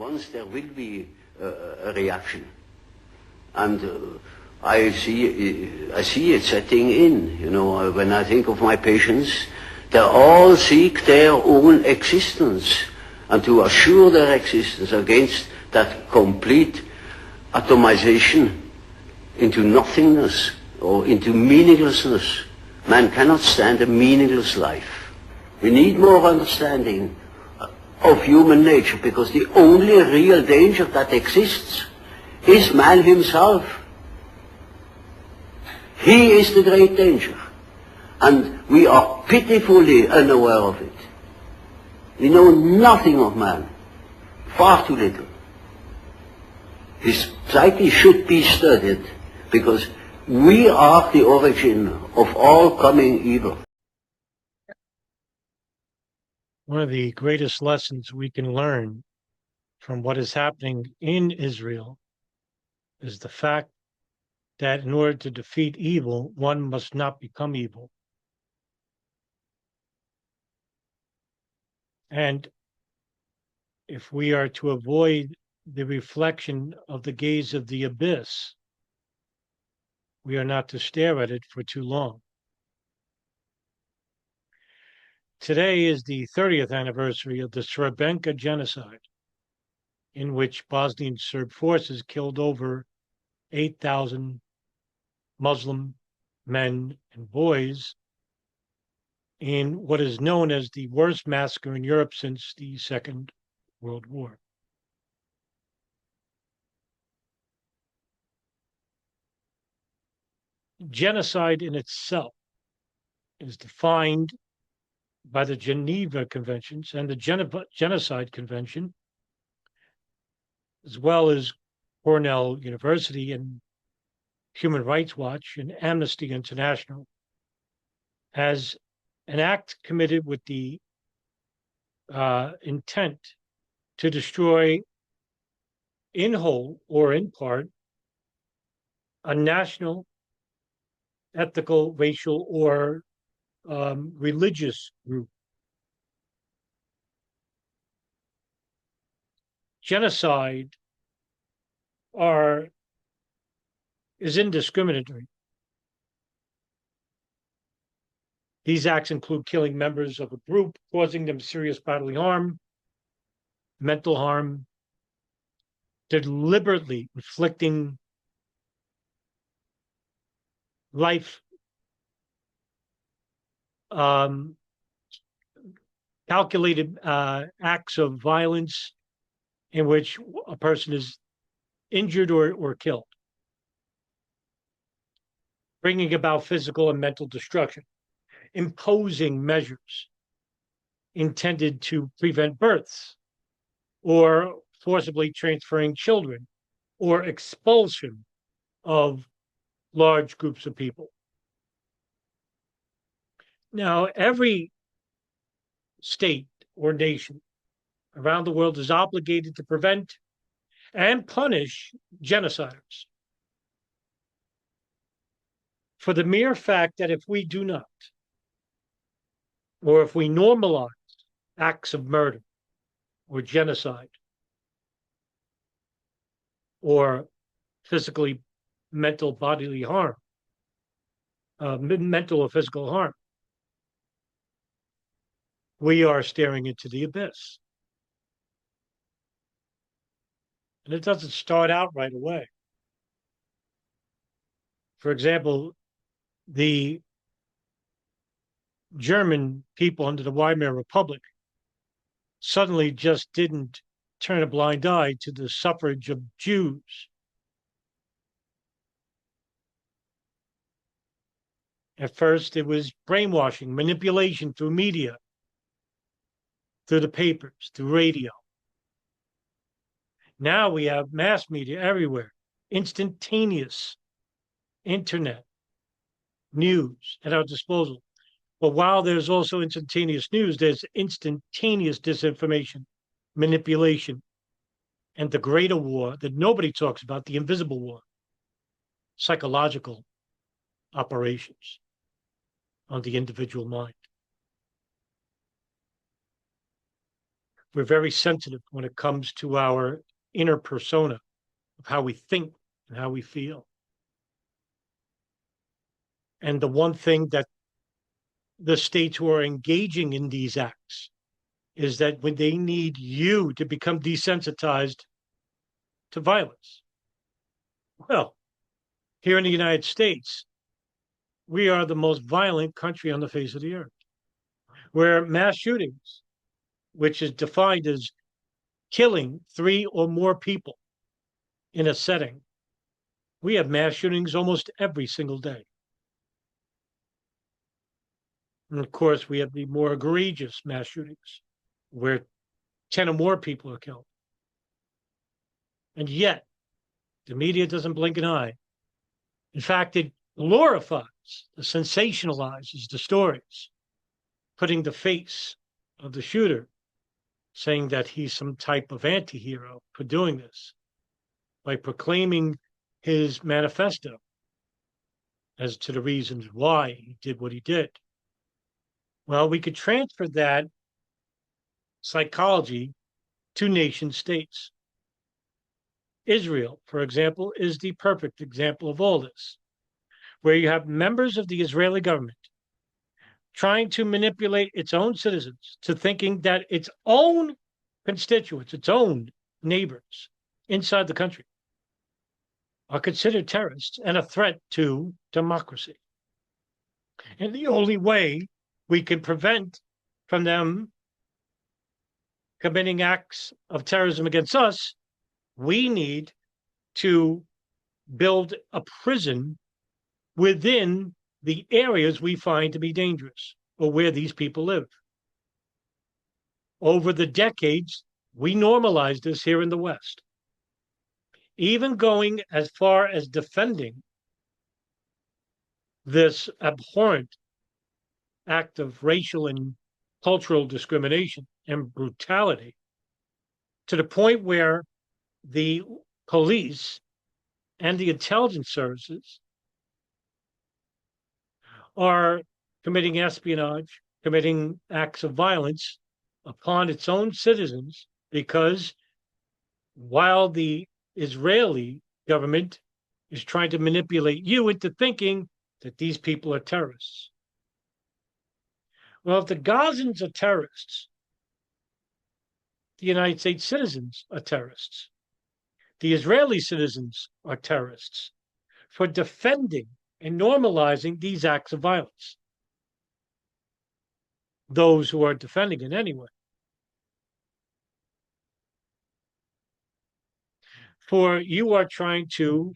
once there will be a reaction. And I see it setting in. You know, when I think of my patients, they all seek their own existence and to assure their existence against that complete atomization into nothingness or into meaninglessness. Man cannot stand a meaningless life. We need more understanding of human nature, because the only real danger that exists is man himself. He is the great danger, and we are pitifully unaware of it. We know nothing of man, far too little. His psyche should be studied, because we are the origin of all coming evil. One of the greatest lessons we can learn from what is happening in Israel is the fact that in order to defeat evil, one must not become evil. And if we are to avoid the reflection of the gaze of the abyss, we are not to stare at it for too long. Today is the 30th anniversary of the Srebrenica genocide, in which Bosnian Serb forces killed over 8,000 Muslim men and boys in what is known as the worst massacre in Europe since the Second World War. Genocide in itself is defined by the Geneva Conventions and the Genocide Convention, as well as Cornell University and Human Rights Watch and Amnesty International, as an act committed with the intent to destroy in whole or in part a national, ethnical, racial, or religious group. Genocide is indiscriminatory. These acts include killing members of a group, causing them serious bodily harm, mental harm, deliberately inflicting life, calculated acts of violence in which a person is injured or killed, bringing about physical and mental destruction, imposing measures intended to prevent births, or forcibly transferring children, or expulsion of large groups of people. Now, every state or nation around the world is obligated to prevent and punish genociders, for the mere fact that if we do not, or if we normalize acts of murder or genocide or physically, mental, bodily harm, mental or physical harm, we are staring into the abyss. And it doesn't start out right away. For example, the German people under the Weimar Republic suddenly just didn't turn a blind eye to the suffrage of Jews. At first, it was brainwashing, manipulation through media, through the papers, through radio. Now we have mass media everywhere, instantaneous internet news at our disposal. But while there's also instantaneous news, there's instantaneous disinformation, manipulation, and the greater war that nobody talks about, the invisible war, psychological operations on the individual mind. We're very sensitive when it comes to our inner persona of how we think and how we feel. And the one thing that the states who are engaging in these acts is that when they need you to become desensitized to violence. Well, here in the United States, we are the most violent country on the face of the earth, where mass shootings, which is defined as killing 3 or more people in a setting, we have mass shootings almost every single day. And of course, we have the more egregious mass shootings where 10 or more people are killed. And yet, the media doesn't blink an eye. In fact, it glorifies, it sensationalizes the stories, putting the face of the shooter, saying that he's some type of anti-hero for doing this, by proclaiming his manifesto as to the reasons why he did what he did. Well, we could transfer that psychology to nation states. Israel, for example, is the perfect example of all this, where you have members of the Israeli government trying to manipulate its own citizens to thinking that its own constituents, its own neighbors inside the country are considered terrorists and a threat to democracy. And the only way we can prevent from them committing acts of terrorism against us, we need to build a prison within the areas we find to be dangerous or where these people live. Over the decades, we normalized this here in the West, even going as far as defending this abhorrent act of racial and cultural discrimination and brutality, to the point where the police and the intelligence services are committing espionage, committing acts of violence upon its own citizens, because while the Israeli government is trying to manipulate you into thinking that these people are terrorists. Well, if the Gazans are terrorists, the United States citizens are terrorists. The Israeli citizens are terrorists for defending and normalizing these acts of violence. Those who are defending it anyway. For you are trying to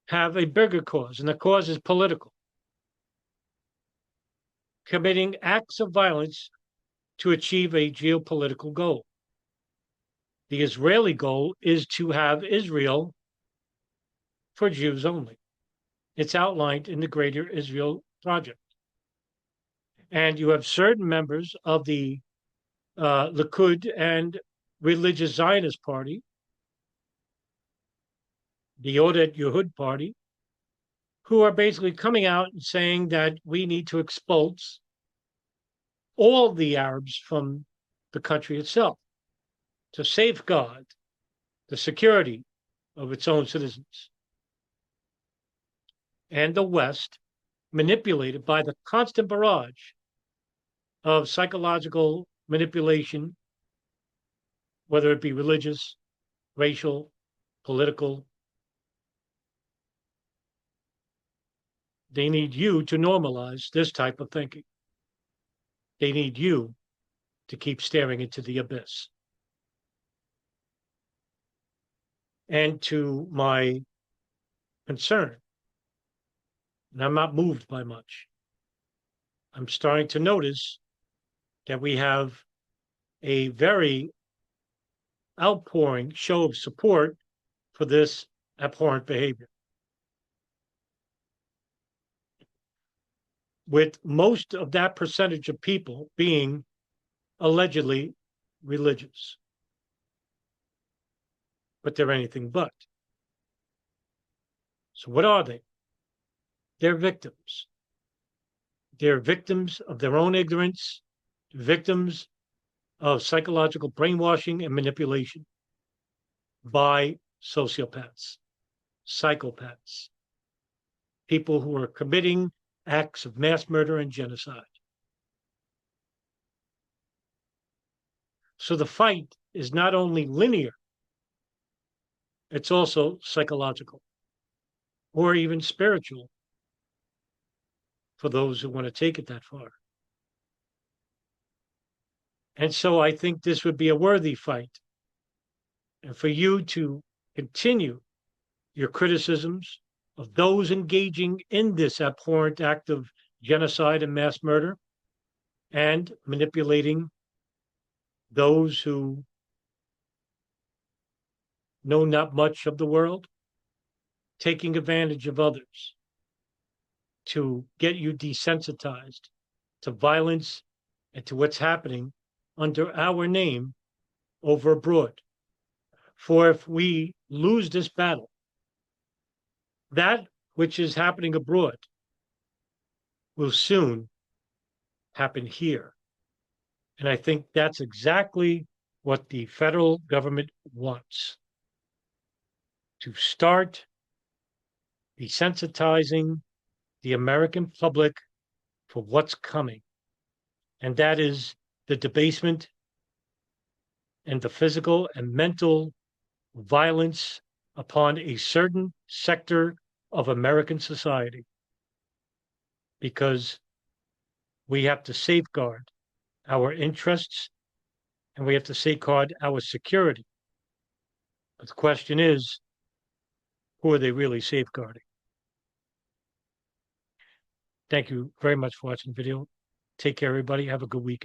have a bigger cause, and the cause is political. Committing acts of violence to achieve a geopolitical goal. The Israeli goal is to have Israel for Jews only. It's outlined in the Greater Israel Project. And you have certain members of the Likud and Religious Zionist Party, the Odet Yehud Party, who are basically coming out and saying that we need to expulse all the Arabs from the country itself to safeguard the security of its own citizens. And the West, manipulated by the constant barrage of psychological manipulation, whether it be religious, racial, political, they need you to normalize this type of thinking. They need you to keep staring into the abyss. And to my concern, and I'm not moved by much, I'm starting to notice that we have a very outpouring show of support for this abhorrent behavior, with most of that percentage of people being allegedly religious. But they're anything but. So what are they? They're victims. They're victims of their own ignorance, victims of psychological brainwashing and manipulation by sociopaths, psychopaths, people who are committing acts of mass murder and genocide. So the fight is not only linear, it's also psychological or even spiritual for those who want to take it that far. And so I think this would be a worthy fight. And for you to continue your criticisms of those engaging in this abhorrent act of genocide and mass murder and manipulating those who know not much of the world, taking advantage of others to get you desensitized to violence and to what's happening under our name over abroad. For if we lose this battle, that which is happening abroad will soon happen here. And I think that's exactly what the federal government wants, to start desensitizing the American public for what's coming. And that is the debasement and the physical and mental violence upon a certain sector of American society. Because we have to safeguard our interests and we have to safeguard our security. But the question is, who are they really safeguarding? Thank you very much for watching the video. Take care, everybody. Have a good weekend.